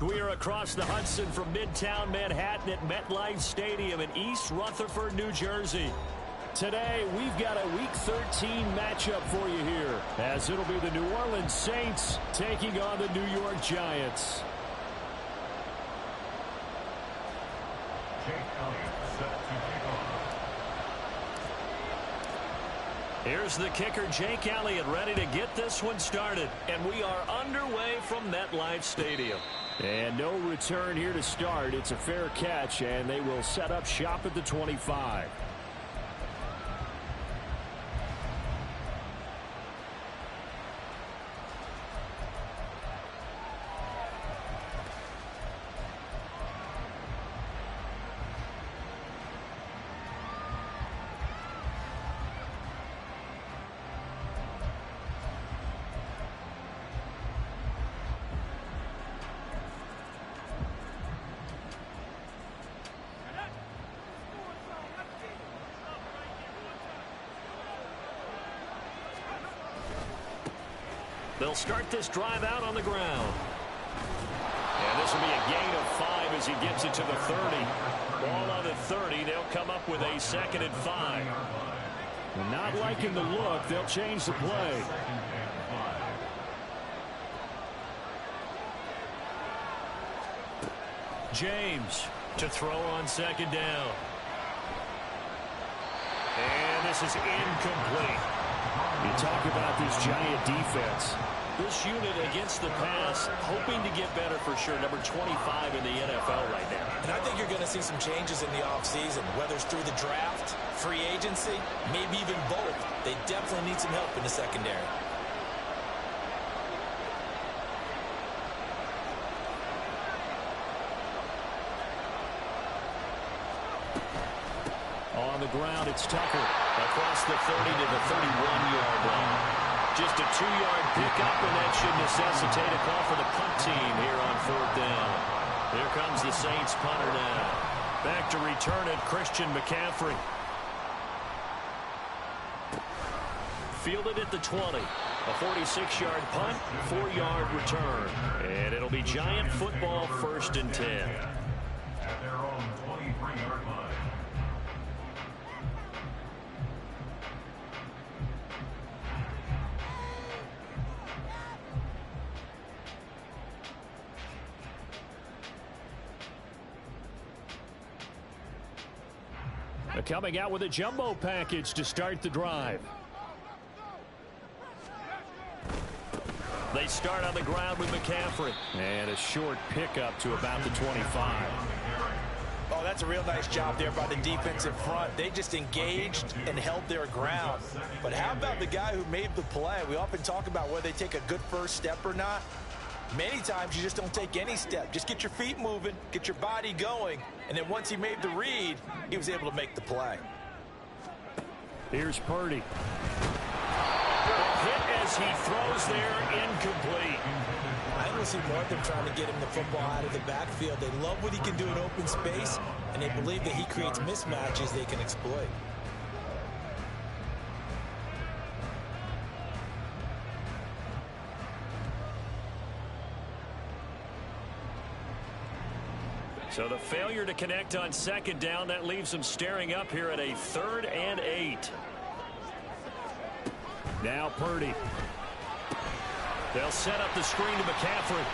We are across the Hudson from Midtown Manhattan at MetLife Stadium in East Rutherford, New Jersey. Today, we've got a Week 13 matchup for you here, as it'll be the New Orleans Saints taking on the New York Giants. Here's the kicker, Jake Elliott, ready to get this one started. And we are underway from MetLife Stadium. And no return here to start. It's a fair catch, and they will set up shop at the 25. They'll start this drive out on the ground. And this will be a gain of 5 as he gets it to the 30. Ball on the 30. They'll come up with a 2nd and 5. Not liking the look. They'll change the play. James to throw on 2nd down. And this is incomplete. You talk about this Giant defense. This unit against the pass, hoping to get better for sure. Number 25 in the NFL right now. And I think you're going to see some changes in the offseason, whether it's through the draft, free agency, maybe even both. They definitely need some help in the secondary. On the ground, it's Tucker. Across the 30 to the 31-yard line. Just a 2-yard pickup, and that should necessitate a call for the punt team here on 4th down. Here comes the Saints punter now. Back to return it, Christian McCaffrey. Fielded at the 20. A 46-yard punt, 4-yard return. And it'll be Giant football, 1st and 10. At their own 23-yard line. Coming out with a jumbo package to start the drive. They start on the ground with McCaffrey. And a short pickup to about the 25. Oh, that's a real nice job there by the defensive front. They just engaged and held their ground. But how about the guy who made the play? We often talk about whether they take a good first step or not. Many times you just don't take any step. Just get your feet moving, get your body going, and then once he made the read, he was able to make the play. Here's Purdy. Hit as he throws there, incomplete. I don't see more of them trying to get him the football out of the backfield. They love what he can do in open space, and they believe that he creates mismatches they can exploit. So the failure to connect on 2nd down, that leaves them staring up here at a 3rd and 8. Now Purdy. They'll set up the screen to McCaffrey.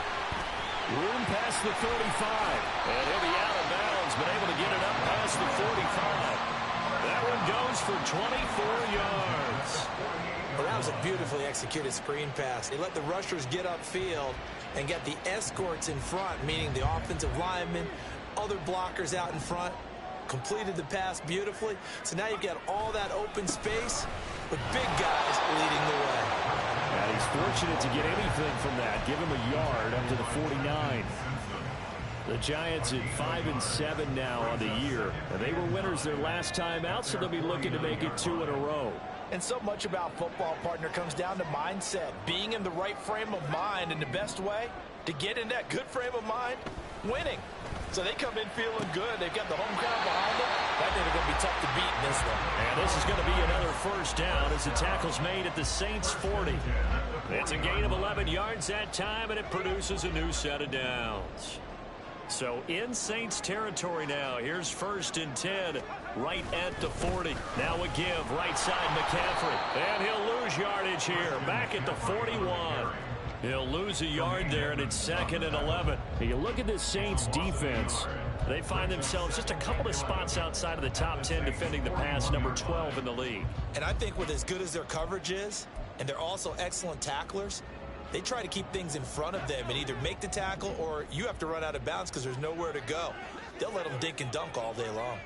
Room past the 35. And he'll be out of bounds, but able to get it up past the 45. That one goes for 24 yards. Well, that was a beautifully executed screen pass. They let the rushers get upfield and get the escorts in front, meaning the offensive linemen, other blockers out in front, completed the pass beautifully. So now you've got all that open space with big guys leading the way. And he's fortunate to get anything from that. Give him a yard up to the 49. The Giants at 5-7 now on the year. And they were winners their last time out, so they'll be looking to make it 2 in a row. And so much about football, partner, comes down to mindset. Being in the right frame of mind, and the best way to get in that good frame of mind, winning. So they come in feeling good. They've got the home crowd behind them. I think they're going to be tough to beat in this one. And this is going to be another first down as the tackle's made at the Saints 40. It's a gain of 11 yards that time, and it produces a new set of downs. So in Saints territory now. Here's 1st and 10 right at the 40. Now a give right side McCaffrey. And he'll lose yardage here. Back at the 41. He'll lose a yard there, and it's 2nd and 11. You look at this Saints defense. They find themselves just a couple of spots outside of the top 10 defending the pass, number 12 in the league. And I think with as good as their coverage is, and they're also excellent tacklers, they try to keep things in front of them and either make the tackle or you have to run out of bounds because there's nowhere to go. They'll let them dink and dunk all day long.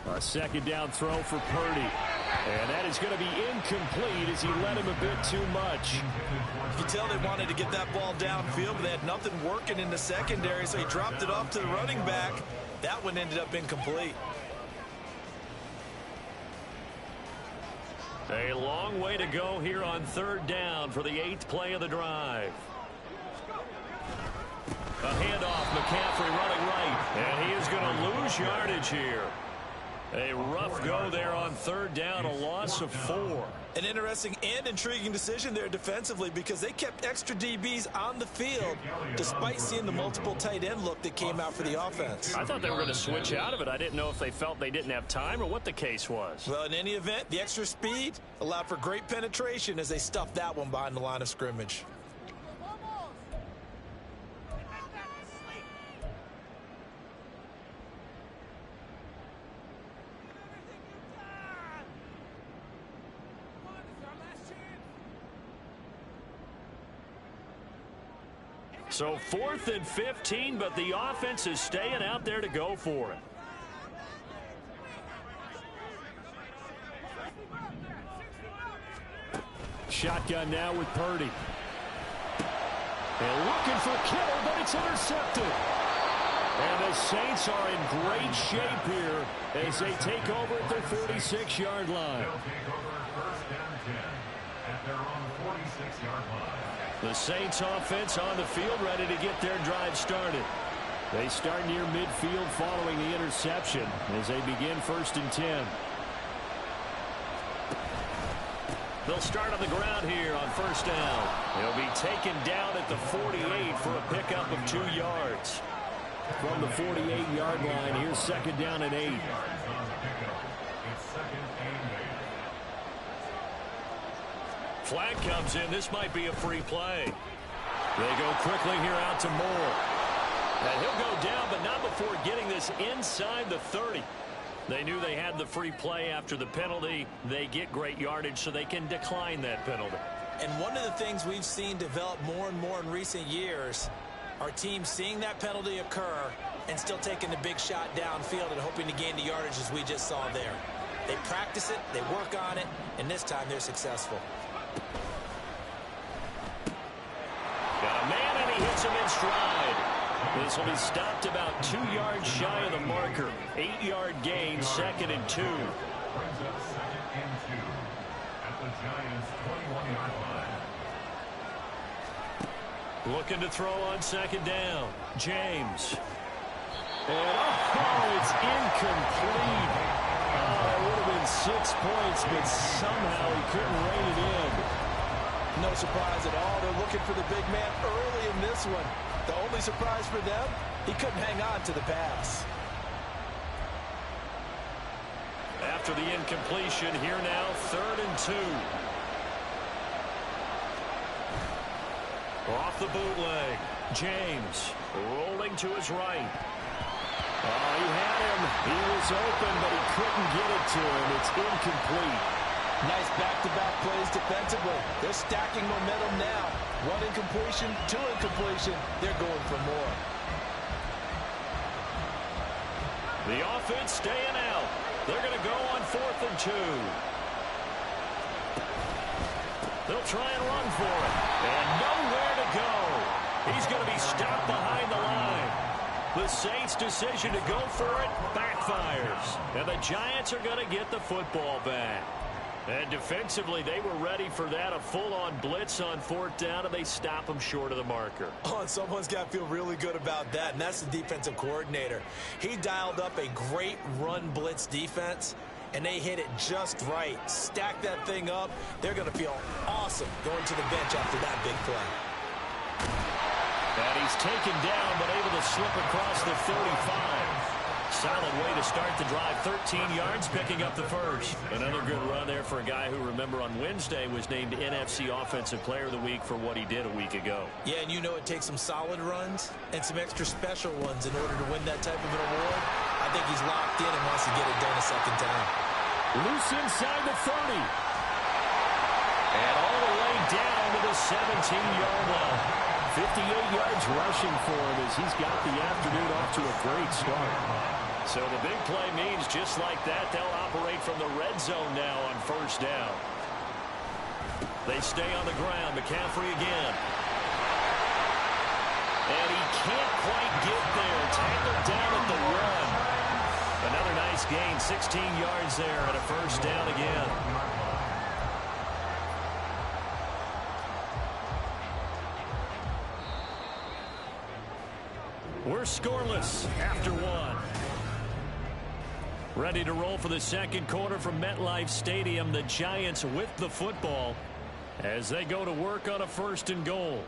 A 2nd down throw for Purdy. And that is going to be incomplete as he led him a bit too much. You can tell they wanted to get that ball downfield, but they had nothing working in the secondary, so he dropped it off to the running back. That one ended up incomplete. A long way to go here on 3rd down for the 8th play of the drive. A handoff, McCaffrey running right, and he is going to lose yardage here. A rough go there on 3rd down, a loss of 4. An interesting and intriguing decision there defensively because they kept extra DBs on the field despite seeing the multiple tight end look that came out for the offense. I thought they were going to switch out of it. I didn't know if they felt they didn't have time or what the case was. Well, in any event, the extra speed allowed for great penetration as they stuffed that one behind the line of scrimmage. So 4th and 15, but the offense is staying out there to go for it. Shotgun now with Purdy. And looking for Kittle, but it's intercepted. And the Saints are in great shape here as they take over at their 46-yard line. They'll take over 1st and 10 at their own 46-yard line. The Saints offense on the field ready to get their drive started. They start near midfield following the interception as they begin 1st and 10. They'll start on the ground here on 1st down. He'll be taken down at the 48 for a pickup of 2 yards. From the 48-yard line, here's 2nd down and 8. It's 2nd and 8. Flag comes in. This might be a free play. They go quickly here out to Moore. And he'll go down, but not before getting this inside the 30. They knew they had the free play after the penalty. They get great yardage, so they can decline that penalty. And one of the things we've seen develop more and more in recent years are teams seeing that penalty occur and still taking the big shot downfield and hoping to gain the yardage as we just saw there. They practice it, they work on it, and this time they're successful. Got a man, and he hits him in stride. This will be stopped about 2 yards shy of the marker. 8-yard gain, 2nd and 2. Brings up 2nd and 2 at the Giants' 21-yard line. Looking to throw on 2nd down. James. And oh, it's incomplete. It would have been 6 points, but somehow he couldn't rein it in. No surprise at all. They're looking for the big man early in this one. The only surprise for them, he couldn't hang on to the pass. After the incompletion, here now, 3rd and 2. Off the bootleg. James rolling to his right. Oh, he had him. He was open, but he couldn't get it to him. It's incomplete. Nice back-to-back plays defensively. They're stacking momentum now. 1 incompletion, 2 incompletion. They're going for more. The offense staying out. They're going to go on 4th and 2. They'll try and run for it. And nowhere to go. He's going to be stopped behind the line. The Saints' decision to go for it backfires. And the Giants are going to get the football back. And defensively, they were ready for that. A full-on blitz on fourth down, and they stop them short of the marker. Oh, and someone's got to feel really good about that, and that's the defensive coordinator. He dialed up a great run blitz defense, and they hit it just right. Stack that thing up. They're going to feel awesome going to the bench after that big play. And he's taken down, but able to slip across the 35. Solid way to start the drive. 13 yards, picking up the first. Another good run there for a guy who, remember, on Wednesday was named NFC Offensive Player of the Week for what he did a week ago. Yeah, and you know it takes some solid runs and some extra special ones in order to win that type of an award. I think he's locked in and wants to get it done a second time. Loose inside the 30. And all the way down to the 17-yard line. 58 yards rushing for him as he's got the afternoon off to a great start. So the big play means just like that, they'll operate from the red zone now on first down. They stay on the ground. McCaffrey again. And he can't quite get there. Tackled down at the 1. Another nice gain, 16 yards there, and a first down again. We're scoreless after 1. Ready to roll for the second quarter from MetLife Stadium. The Giants with the football as they go to work on a first and goal.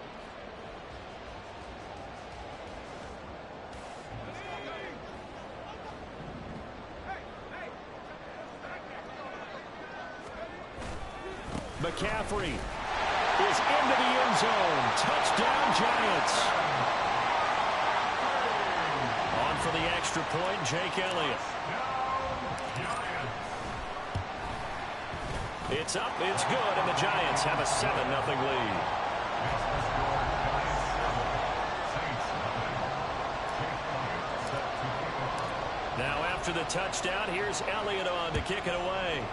McCaffrey is into the end zone. Touchdown, Giants. On for the extra point, Jake Elliott. It's up, it's good, and the Giants have a 7-0 lead. Now after the touchdown, here's Elliott on to kick it away.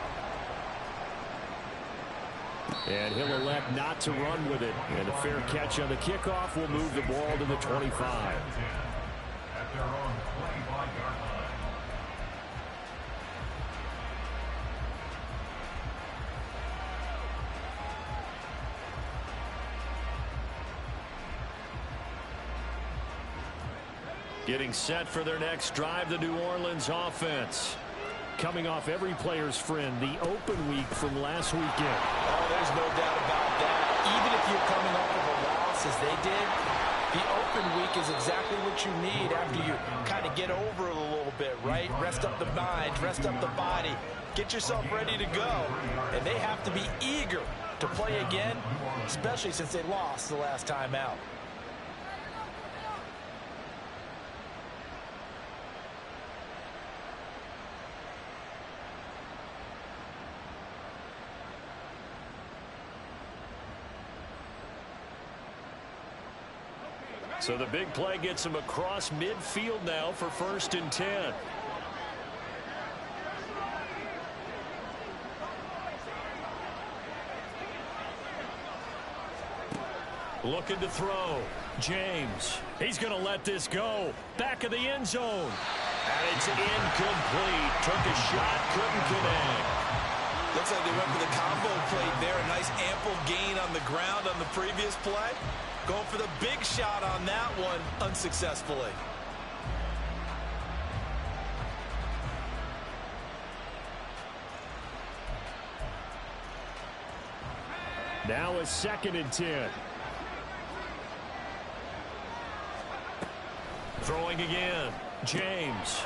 And he'll elect not to run with it. And a fair catch on the kickoff will move the ball to the 25. At their own 25-yard line. Getting set for their next drive, the New Orleans offense. Coming off every player's friend, the open week from last weekend. Oh, there's no doubt about that. Even if you're coming off of a loss as they did, the open week is exactly what you need after you kind of get over it a little bit, right? Rest up the mind, rest up the body, get yourself ready to go. And they have to be eager to play again, especially since they lost the last time out. So the big play gets him across midfield now for 1st and 10. Looking to throw. James. He's going to let this go. Back of the end zone. And it's incomplete. Took a shot, couldn't connect. Looks like they went for the combo plate there. A nice ample gain on the ground on the previous play. Going for the big shot on that one unsuccessfully. Now a 2nd and 10. Throwing again. James.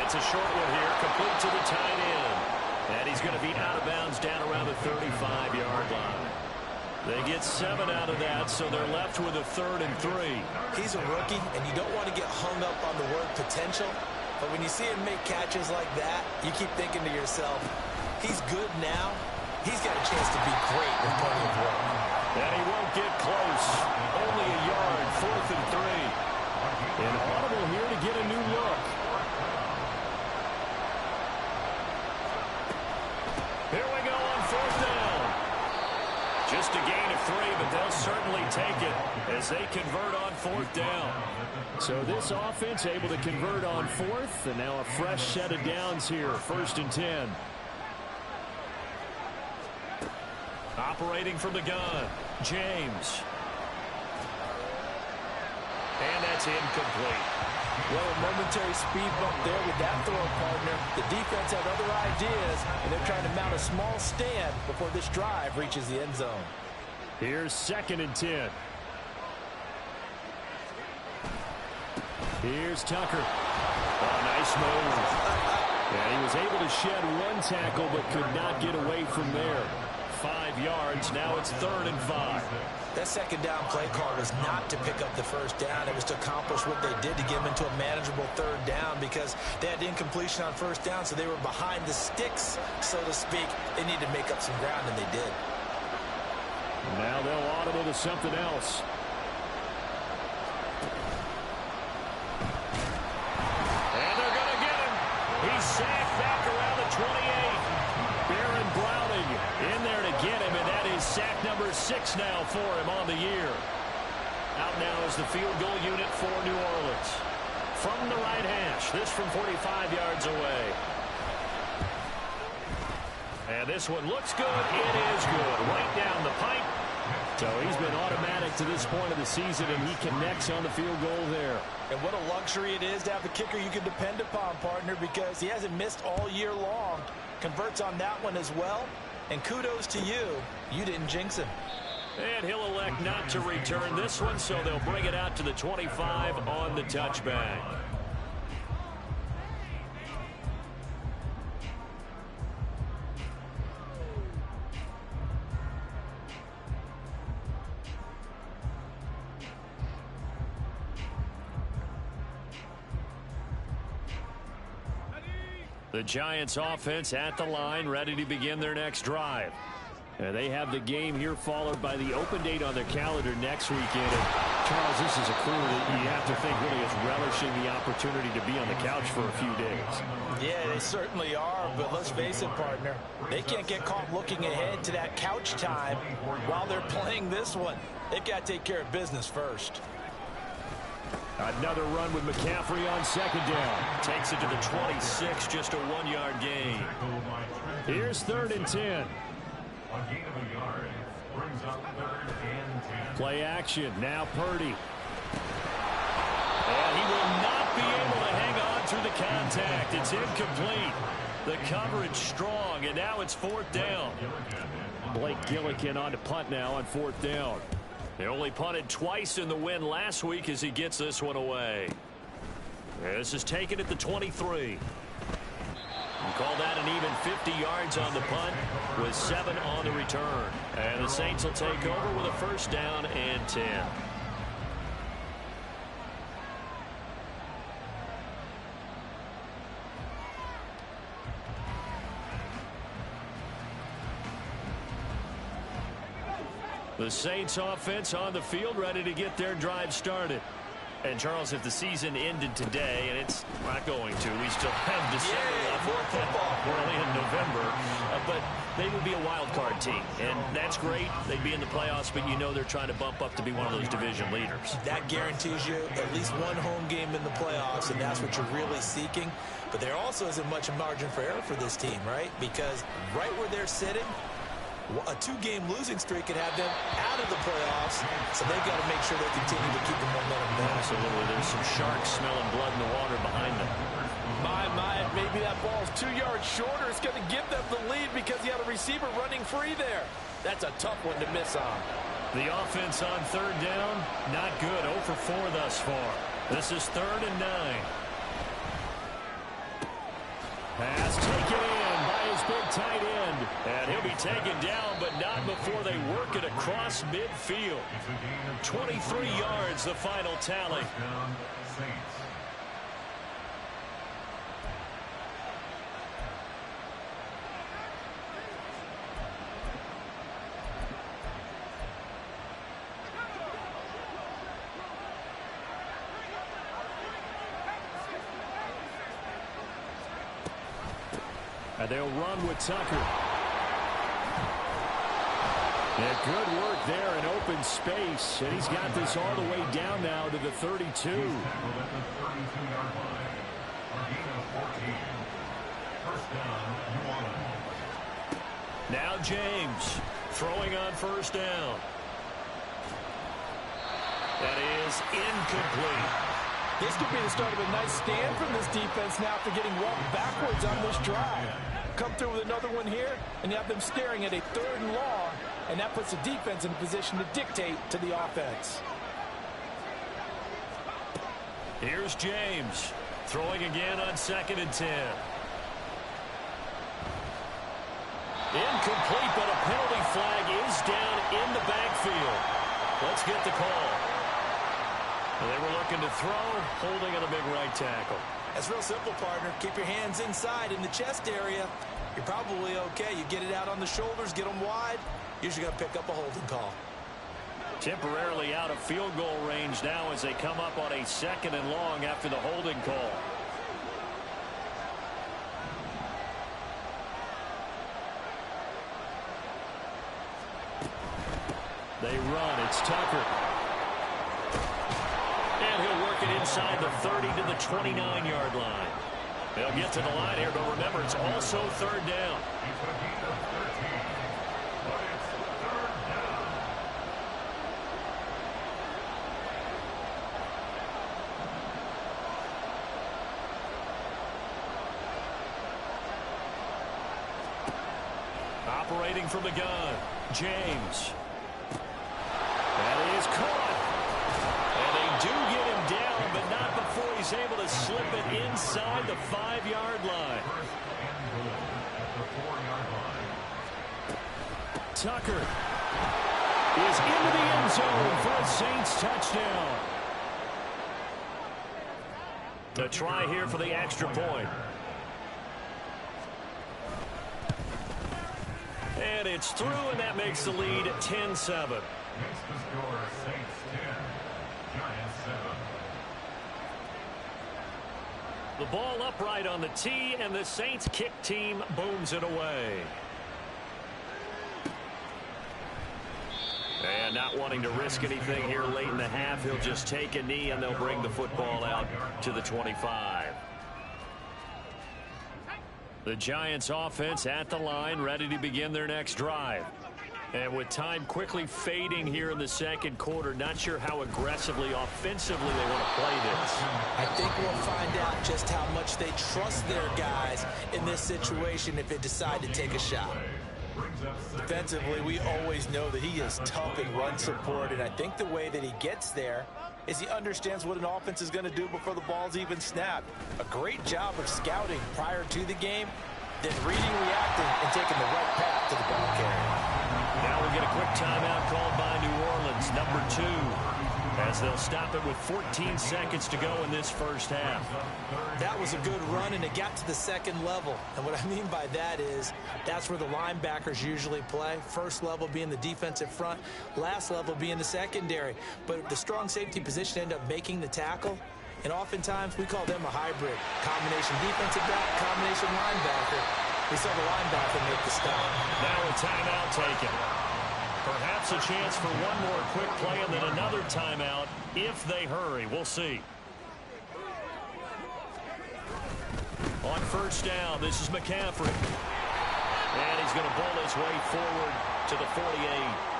It's a short one here. Complete to the tight end. And he's going to be out of bounds down around the 35-yard line. They get 7 out of that, so they're left with a 3rd and 3. He's a rookie, and you don't want to get hung up on the word potential. But when you see him make catches like that, you keep thinking to yourself, he's good now. He's got a chance to be great with plenty of work. And he won't get close. Only a yard, 4th and 3. And audible here to get a new look. Here we go on 4th down. Just a gain of 3, but they'll certainly take it as they convert on 4th down. So this offense able to convert on 4th, and now a fresh set of downs here, 1st and 10. Operating from the gun, James. And that's incomplete. Well, a momentary speed bump there with that throw, partner. The defense had other ideas, and they're trying to mount a small stand before this drive reaches the end zone. Here's 2nd and 10. Here's Tucker. Oh, nice move. And he was able to shed one tackle but could not get away from there. 5 yards. Now it's 3rd and 5. That second down play call was not to pick up the first down. It was to accomplish what they did to get them into a manageable 3rd down because they had incompletion on first down, so they were behind the sticks, so to speak. They needed to make up some ground, and they did. Now they'll audible to something else. And they're going to get him. He's sacked back around the 28. Baron Browning in there to get him, and that is sack number 6 now for him on the year. Out now is the field goal unit for New Orleans. From the right hash, this from 45 yards away. And this one looks good. It is good. Right down the pipe. So he's been automatic to this point of the season, and he connects on the field goal there. And what a luxury it is to have a kicker you can depend upon, partner, because he hasn't missed all year long. Converts on that one as well. And kudos to you. You didn't jinx him. And he'll elect not to return this one, so they'll bring it out to the 25 on the touchback. The Giants offense at the line, ready to begin their next drive. And they have the game here followed by the open date on their calendar next weekend. And Charles, this is a crew that you have to think really is relishing the opportunity to be on the couch for a few days. Yeah, they certainly are, but let's face it, partner. They can't get caught looking ahead to that couch time while they're playing this one. They've got to take care of business first. Another run with McCaffrey on 2nd down. Takes it to the 26, just a 1-yard gain. Here's 3rd and 10. A gain of a yard brings up 3rd and 10. Play action. Now Purdy. And he will not be able to hang on through the contact. It's incomplete. The coverage strong, and now it's 4th down. Blake Gillikin on to punt now on 4th down. They only punted twice in the win last week as he gets this one away. This is taken at the 23. You call that an even 50 yards on the punt with 7 on the return. And the Saints will take over with a 1st down and 10. The Saints offense on the field ready to get their drive started. And Charles, if the season ended today, and it's not going to, we still have December left. More football. We're only in November, but they would be a wild card team, and that's great. They'd be in the playoffs, but you know they're trying to bump up to be one of those division leaders. That guarantees you at least one home game in the playoffs, and that's what you're really seeking. But there also isn't much margin for error for this team, right? Because right where they're sitting, a 2-game losing streak could have them out of the playoffs, so they've got to make sure they continue to keep the momentum going. Absolutely. There's some sharks smelling blood in the water behind them. My, maybe that ball's 2 yards shorter. It's going to give them the lead because he had a receiver running free there. That's a tough one to miss on. The offense on 3rd down, not good. 0 for 4 thus far. This is 3rd and 9. Pass taken in by his big tight end. And he'll be taken down, but not before they work it across midfield. 23 yards, the final tally. And they'll run with Tucker. Yeah, good work there in open space. And he's got this all the way down now to the 32. Now James Throwing on first down. That is incomplete. This could be the start of a nice stand from this defense now after getting walked backwards on this drive. Come through with another one here, and you have them staring at a 3rd and long, and that puts the defense in a position to dictate to the offense. Here's James, throwing again on 2nd and 10. Incomplete, but a penalty flag is down in the backfield. Let's get the call. They were looking to throw, holding on the big right tackle. That's real simple, partner. Keep your hands inside in the chest area. You're probably okay. You get it out on the shoulders, get them wide. Usually going to pick up a holding call. Temporarily out of field goal range now as they come up on a 2nd and long after the holding call. They run. It's Tucker. And he'll work it inside the 30 to the 29-yard line. They'll get to the line here, but remember, it's also 3rd down. Operating from the gun, James. That is caught. And they do get him down, but not before he's able to slip it inside the 5-yard line. Tucker is into the end zone for a Saints touchdown. A try here for the extra point. And it's through, and that makes the lead 10-7. Makes the score Saints 10, Giants 7. The ball upright on the tee, and the Saints kick team booms it away. And not wanting to risk anything here late in the half, he'll just take a knee, and they'll bring the football out to the 25. The Giants offense at the line, ready to begin their next drive. And with time quickly fading here in the 2nd quarter, not sure how aggressively, offensively they want to play this. I think we'll find out just how much they trust their guys in this situation if they decide to take a shot. Defensively, we always know that he is tough in run support, and I think the way that he gets there is he understands what an offense is going to do before the ball's even snapped. A great job of scouting prior to the game, then reading, reacting, and taking the right path to the ball carrier. Now we'll get a quick timeout called by New Orleans, number 2, as they'll stop it with 14 seconds to go in this first half. That was a good run, and it got to the 2nd level. And what I mean by that is that's where the linebackers usually play. First level being the defensive front, last level being the secondary. But the strong safety position ended up making the tackle, and oftentimes we call them a hybrid. Combination defensive back, combination linebacker. We saw the linebacker make the stop. Now a timeout taken. Perhaps a chance for one more quick play and then another timeout if they hurry. We'll see. On first down, this is McCaffrey. And he's going to bull his way forward to the 48.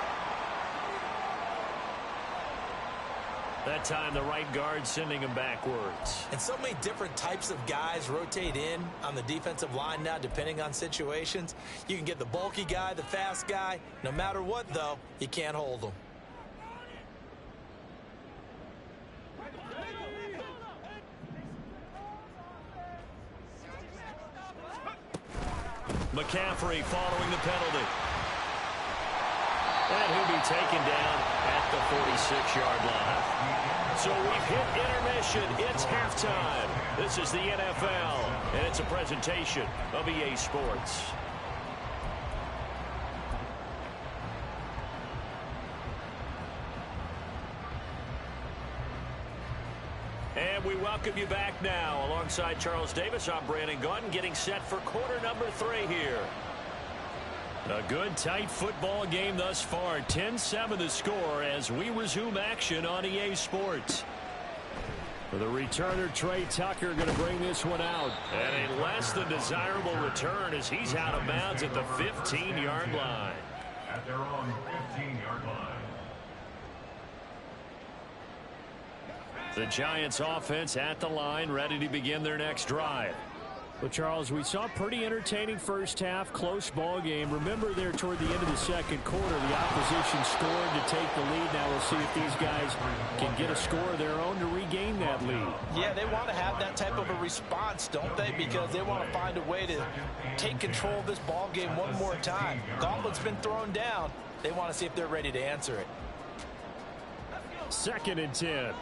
That time, the right guard sending him backwards. And so many different types of guys rotate in on the defensive line now, depending on situations. You can get the bulky guy, the fast guy. No matter what, though, you can't hold them. McCaffrey following the penalty. And he'll be taken down at the 46-yard line. So we've hit intermission. It's halftime. This is the NFL, and it's a presentation of EA Sports. And we welcome you back now. Alongside Charles Davis, I'm Brandon Gaudin, getting set for quarter number 3 here. A good, tight football game thus far. 10-7 the score as we resume action on EA Sports. For the returner, Trey Tucker going to bring this one out. And a less than desirable return as he's out of bounds at the 15-yard line. at their own 15-yard line. The Giants offense at the line, ready to begin their next drive. Well, Charles, we saw a pretty entertaining first half, close ball game. Remember there toward the end of the second quarter, the opposition scored to take the lead. Now we'll see if these guys can get a score of their own to regain that lead. Yeah, they want to have that type of a response, don't they? Because they want to find a way to take control of this ball game one more time. Gauntlet's been thrown down. They want to see if they're ready to answer it. 2nd and 10.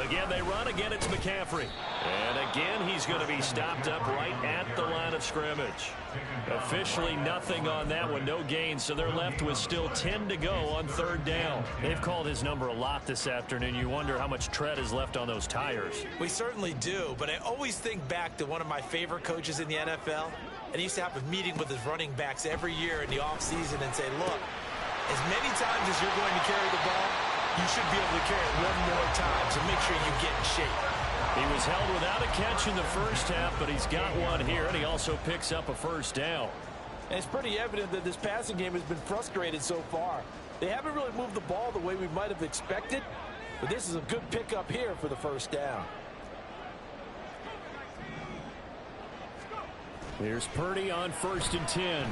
Again, they run. Again, it's McCaffrey. And again, he's going to be stopped up right at the line of scrimmage. Officially nothing on that one. No gain, so they're left with still 10 to go on 3rd down. They've called his number a lot this afternoon. You wonder how much tread is left on those tires. We certainly do, but I always think back to one of my favorite coaches in the NFL. And he used to have a meeting with his running backs every year in the offseason and say, look, as many times as you're going to carry the ball, you should be able to carry it one more time, so make sure you get in shape. He was held without a catch in the first half, but he's got one here, and he also picks up a 1st down. And it's pretty evident that this passing game has been frustrated so far. They haven't really moved the ball the way we might have expected, but this is a good pickup here for the 1st down. Here's Purdy on 1st and 10.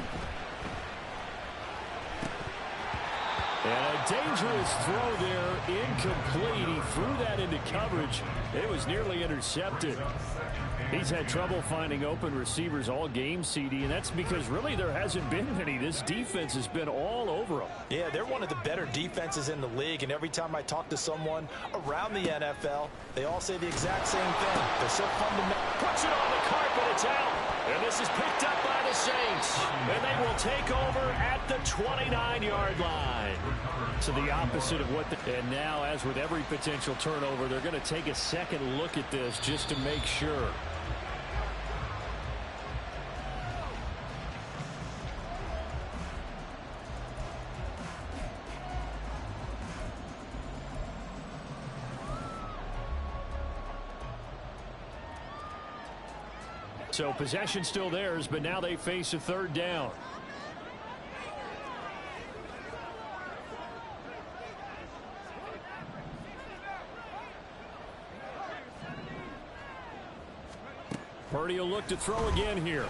And a dangerous throw there, incomplete. He threw that into coverage. It was nearly intercepted. He's had trouble finding open receivers all game, CD, and that's because really there hasn't been any. This defense has been all over them. Yeah, they're one of the better defenses in the league, and every time I talk to someone around the NFL, they all say the exact same thing. They're so fundamental. Puts it on the carpet, it's out. And this is picked up by the Saints. And they will take over at the 29-yard line. To the opposite of what and now, as with every potential turnover, they're going to take a second look at this just to make sure. So possession still theirs, but now they face a 3rd down. Purdy will look to throw again here.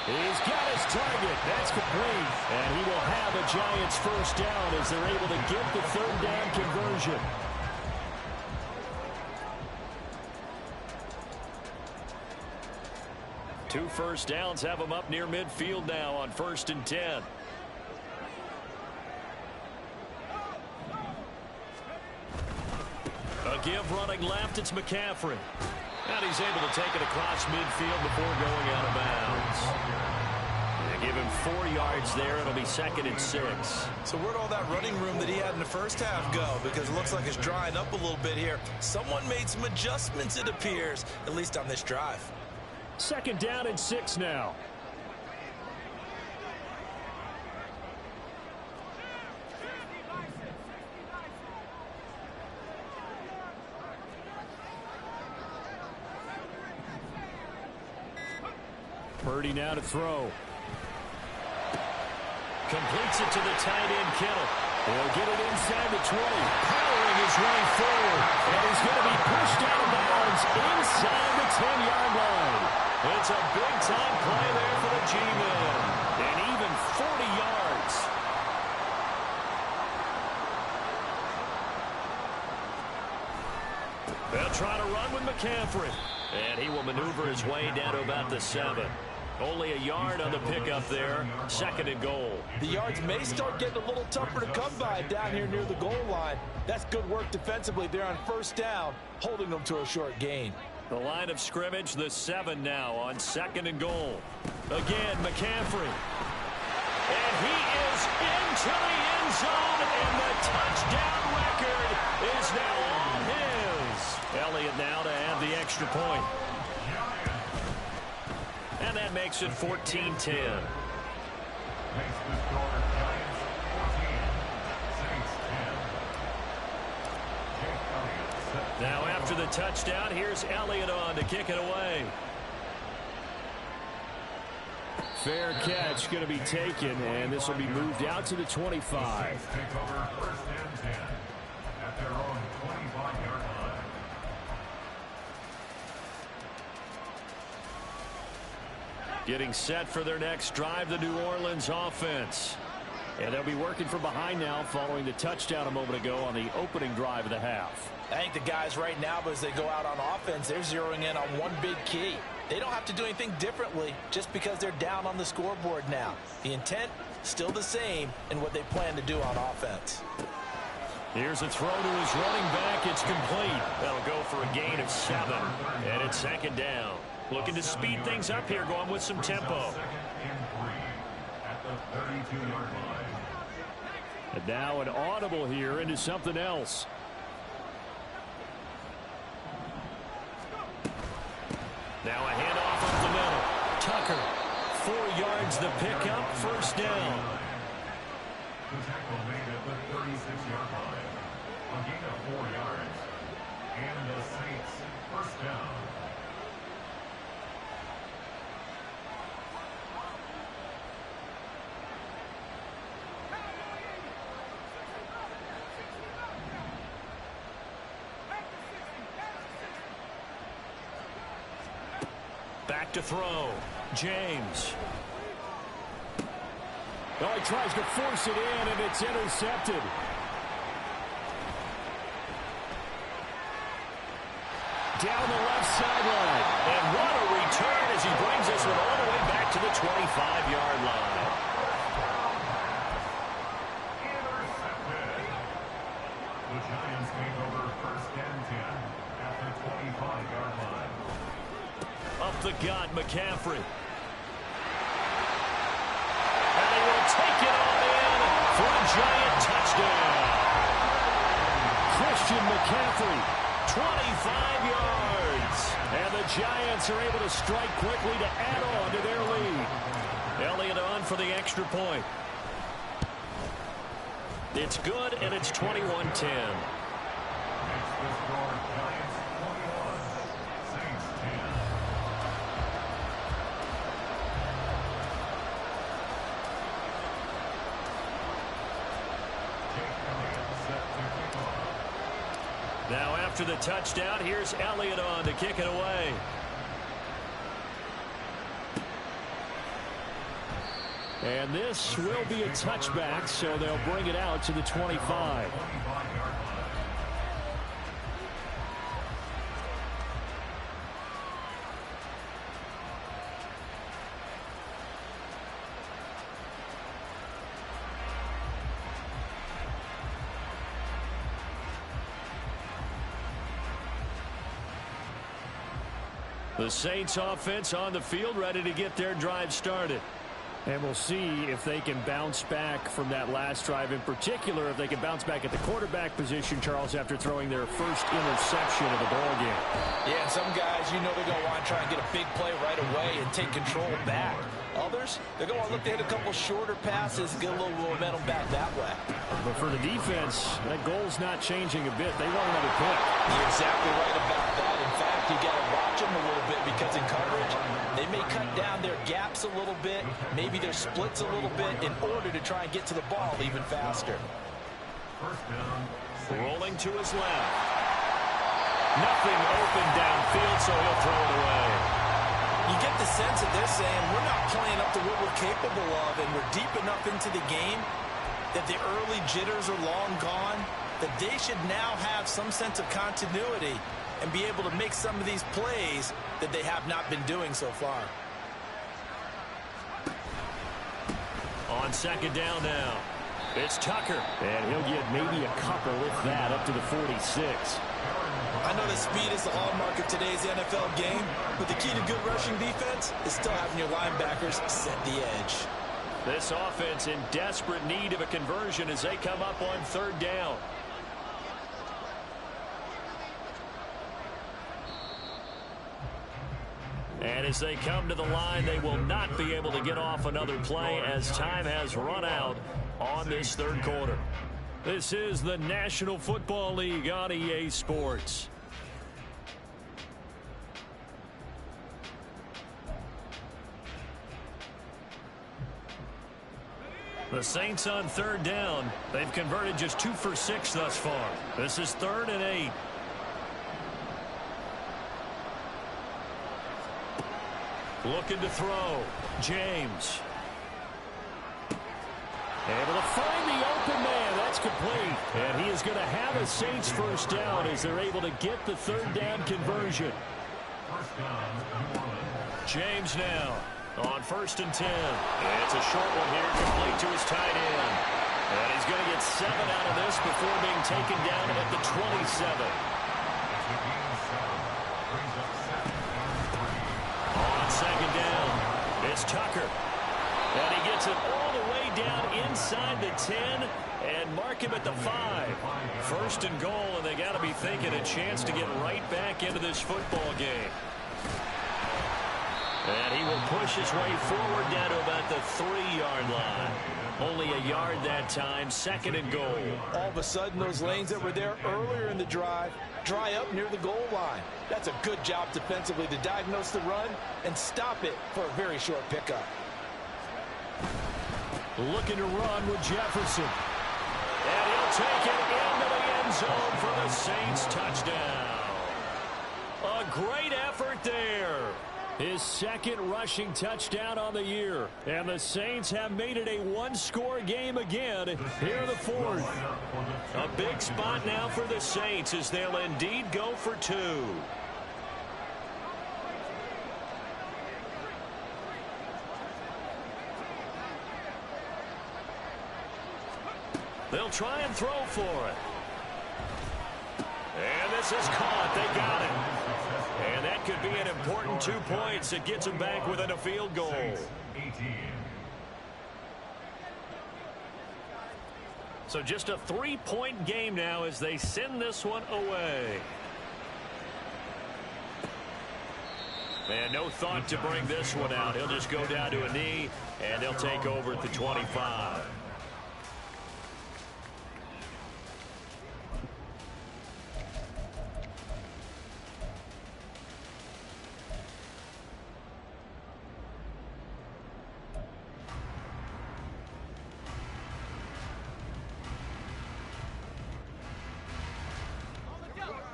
He's got his target. That's complete. And he will have a Giants 1st down as they're able to get the 3rd down conversion. Two 1st downs have them up near midfield now on 1st and 10. A give running left, it's McCaffrey. And he's able to take it across midfield before going out of bounds. They give him 4 yards there. It'll be 2nd and 6. So where'd all that running room that he had in the first half go? Because it looks like it's drying up a little bit here. Someone made some adjustments, it appears, at least on this drive. 2nd down and 6 now. Purdy now to throw. Completes it to the tight end, Kittle. He'll get it inside the 20. Powering his way forward. And he's going to be pushed out of bounds inside the 10-yard line. It's a big-time play there for the G-Men. And even 40 yards. They'll try to run with McCaffrey. And he will maneuver his way down to about the 7. Only a yard on the pickup there. 2nd and goal. The yards may start getting a little tougher to come by down here near the goal line. That's good work defensively there on 1st down, holding them to a short gain. The line of scrimmage, the 7 now on 2nd and goal. Again, McCaffrey. And he is into the end zone, and the touchdown record is now all his. Elliott now to add the extra point. And that makes it 14-10. Makes the score Giants 14, Saints 10. Now after the touchdown, here's Elliott on to kick it away. Fair catch going to be taken, and this will be moved out to the 25. Take over first and 10 at their own 25-yard line. Getting set for their next drive, the New Orleans offense. And they'll be working from behind now following the touchdown a moment ago on the opening drive of the half. I think the guys right now, as they go out on offense, they're zeroing in on one big key. They don't have to do anything differently just because they're down on the scoreboard now. The intent, still the same in what they plan to do on offense. Here's a throw to his running back. It's complete. That'll go for a gain of 7. And it's second down. Looking to speed things up here, going with some tempo. Second and 3 at the 32-yard line. And now an audible here into something else. Now a handoff up the middle. Tucker, 4 yards the pickup, first down. The tackle made at the 36-yard line. A gain of 4 yards. And the Saints first down. Back to throw. James. Oh, he tries to force it in, and it's intercepted. Down the left sideline. And what a return as he brings this one all the way back to the 25-yard line. Intercepted. The Giants take over first and 10 at the 25-yard line. Up the gut, McCaffrey. And he will take it on in for a Giant touchdown. Christian McCaffrey, 25 yards. And the Giants are able to strike quickly to add on to their lead. Elliott on for the extra point. It's good, and it's 21-10. Next the score, Giants 21, Saints 10. Now after the touchdown, here's Elliott on to kick it away. And this will be a touchback, so they'll bring it out to the 25. The Saints offense on the field, ready to get their drive started. And we'll see if they can bounce back from that last drive, in particular if they can bounce back at the quarterback position, Charles, after throwing their first interception of the ballgame. Yeah, and some guys, you know they're going to want to try and get a big play right away and take control back. Others, they're going to want to look to hit a couple shorter passes, get a little momentum back that way. But for the defense, that goal's not changing a bit. They want another pick. You're exactly right about that. In fact, you got to watch them a little bit because in coverage, they may cut down their gaps a little bit, maybe their splits a little bit in order to try and get to the ball even faster. First down, Rolling to his left. Nothing open downfield, so he'll throw it away. You get the sense that they're saying we're not playing up to what we're capable of, and we're deep enough into the game that the early jitters are long gone, that they should now have some sense of continuity and be able to make some of these plays that they have not been doing so far. On second down now, it's Tucker. And he'll get maybe a couple, if that, up to the 46. I know that speed is the hallmark of today's NFL game, but the key to good rushing defense is still having your linebackers set the edge. This offense in desperate need of a conversion as they come up on third down. And as they come to the line, they will not be able to get off another play as time has run out on this third quarter. This is the National Football League on EA Sports. The Saints on 3rd down. They've converted just 2 for 6 thus far. This is 3rd and 8. Looking to throw. James. Able to find the open man. That's complete. And he is going to have a Saints first down as they're able to get the 3rd down conversion. James now on 1st and 10. It's a short one here, complete to his tight end. And he's going to get 7 out of this before being taken down at the 27. On 2nd down, it's Tucker. And he gets it all the way down inside the 10 and mark him at the 5. 1st and goal, and they got to be thinking a chance to get right back into this football game. And he will push his way forward down to about the 3-yard line. Only a yard that time, 2nd and goal. All of a sudden, those lanes that were there earlier in the drive dry up near the goal line. That's a good job defensively to diagnose the run and stop it for a very short pickup. Looking to run with Jefferson. And he'll take it into the end zone for the Saints touchdown. A great effort there. His 2nd rushing touchdown on the year. And the Saints have made it a 1-score game again here in the 4th. A big spot now for the Saints as they'll indeed go for 2. They'll try and throw for it. And this is caught. They got it. And that could be an important 2 points that gets them back within a field goal. So just a 3-point game now as they send this one away. And no thought to bring this one out. He'll just go down to a knee, and they'll take over at the 25.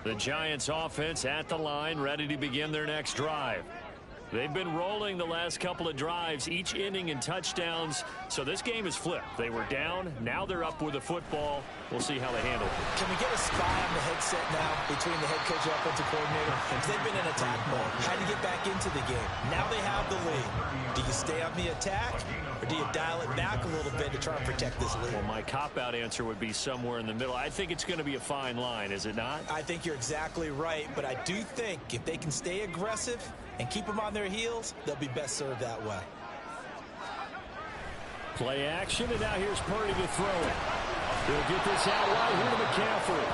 The Giants offense at the line, ready to begin their next drive. They've been rolling the last couple of drives, each inning in touchdowns. So this game is flipped. They were down. Now they're up with the football. We'll see how they handle it. Can we get a spy on the headset now between the head coach and offensive coordinator? Because they've been in attack mode, trying to get back into the game. Now they have the lead. Do you stay on the attack, or do you dial it back a little bit to try and protect this lead? Well, my cop-out answer would be somewhere in the middle. I think it's going to be a fine line, is it not? I think you're exactly right, but I do think if they can stay aggressive and keep them on their heels, they'll be best served that way. Play action, and now here's Purdy to throw it. He'll get this out wide here to McCaffrey.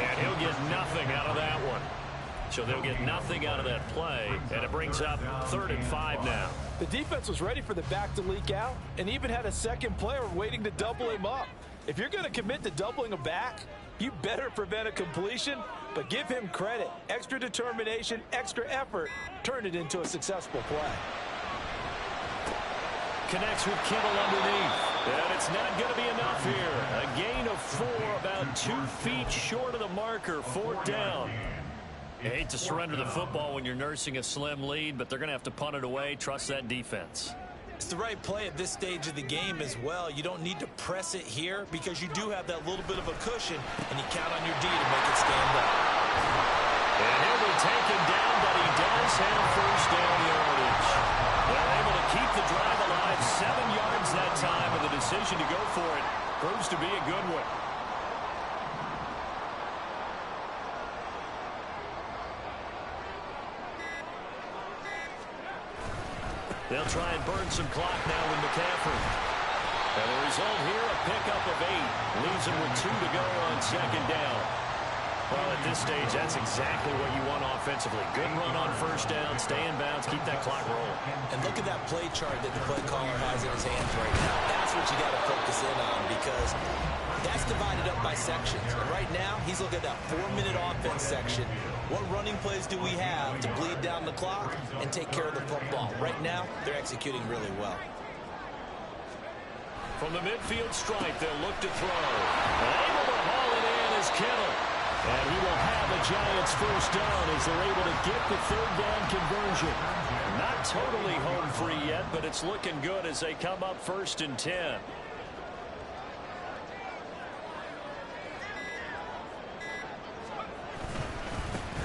And he'll get nothing out of that one. So they'll get nothing out of that play, and it brings up 3rd and 5 now. The defense was ready for the back to leak out and even had a second player waiting to double him up. If you're going to commit to doubling a back, you better prevent a completion, but give him credit. Extra determination, extra effort, turn it into a successful play. Connects with Kittle underneath. And it's not going to be enough here. A gain of 4, about 2 feet short of the marker, 4th down. You hate to surrender the football when you're nursing a slim lead, but they're going to have to punt it away. Trust that defense. It's the right play at this stage of the game as well. You don't need to press it here because you do have that little bit of a cushion, and you count on your D to make it stand up. And he'll be taken down, but he does have first down yardage. They're able to keep the drive alive, 7 yards that time, and the decision to go for it proves to be a good one. They'll try and burn some clock now with McCaffrey. And the result here, a pickup of 8. Leaves him with 2 to go on 2nd down. Well, at this stage, that's exactly what you want offensively. Good run on 1st down, stay in bounds, keep that clock rolling. And look at that play chart that the play caller has in his hands right now. That's what you got to focus in on because that's divided up by sections. And right now, he's looking at that 4-minute offense section. What running plays do we have to bleed down the clock and take care of the football? Right now, they're executing really well. From the midfield stripe, they'll look to throw. And able to haul it in is Kittle. And he will have a Giants first down as they're able to get the third down conversion. Not totally home free yet, but it's looking good as they come up 1st and 10.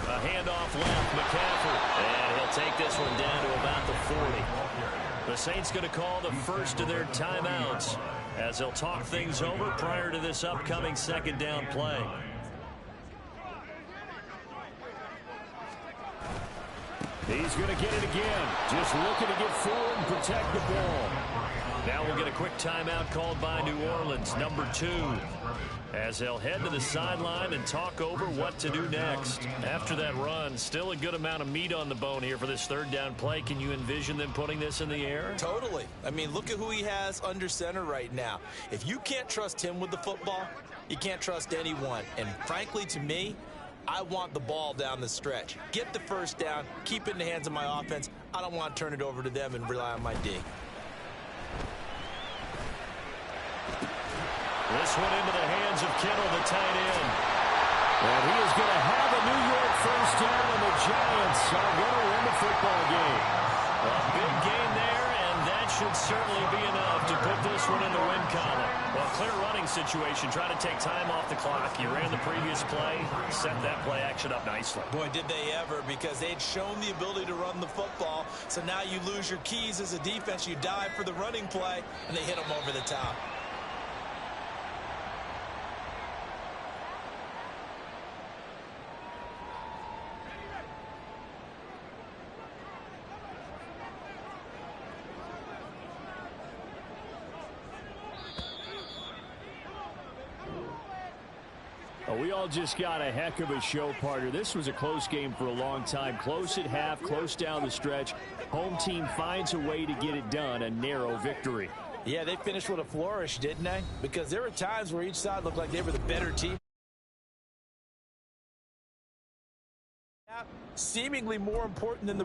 A handoff left, McCaffrey. And he'll take this one down to about the 40. The Saints going to call the first of their timeouts as they'll talk things over prior to this upcoming second down play. He's going to get it again. Just looking to get forward and protect the ball. Now we'll get a quick timeout called by New Orleans, number 2. As they'll head to the sideline and talk over what to do next. After that run, still a good amount of meat on the bone here for this third down play. Can you envision them putting this in the air? Totally. I mean, look at who he has under center right now. If you can't trust him with the football, you can't trust anyone. And frankly, to me, I want the ball down the stretch. Get the first down, keep it in the hands of my offense. I don't want to turn it over to them and rely on my D. This one into the hands of Kittle, the tight end. And he is going to have a New York first down, and the Giants are going to win the football game. A big gain there, and that should certainly be enough to put this one in the win column. Well, clear running situation, trying to take time off the clock. You ran the previous play, set that play action up nicely. Boy, did they ever, because they'd shown the ability to run the football. So now you lose your keys as a defense. You dive for the running play, and they hit them over the top. We all just got a heck of a show, partner. This was a close game for a long time. Close at half, close down the stretch. Home team finds a way to get it done, a narrow victory. Yeah, they finished with a flourish, didn't they? Because there were times where each side looked like they were the better team. Seemingly more important than the